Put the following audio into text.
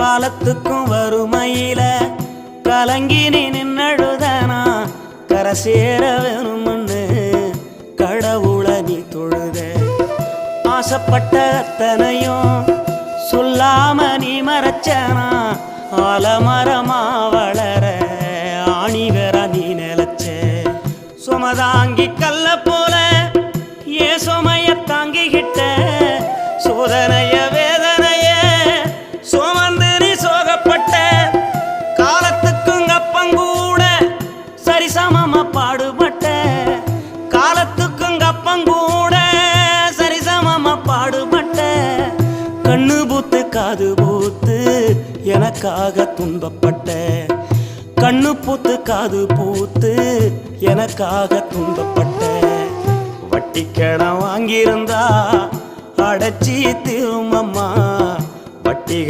காலத்துக்கும் வறுமையில கலங்கி நீ நின்னழுதனா கரை சேர வேணும்னு கடவுளை நீ தொழுத ஆசைப்பட்ட அத்தனையும் சொல்லாம நீ மறைச்சனா ஆலமரமா வளர ஆணி வேற நீ நிலச்ச சுமதாங்கி கல்ல போல ஏ சுமைய தாங்கிக்கிட்ட சோதனைய வேதனைய சுமந்து நீ சோகப்பட்ட காலத்துக்கும் அப்பங்கூட சரிசமமா பாடுபட்ட காலத்துக்கும் அப்பங்கூட சரிசமமா பாடுபட்ட கண்ணு பூத்து காது பூத்து எனக்காக துன்பப்பட்ட கண்ணு பூத்து காது பூத்து எனக்காக துன்பப்பட்ட வட்டி கடன் வாங்கியிருந்தா அடைச்சி திரும்பம்மா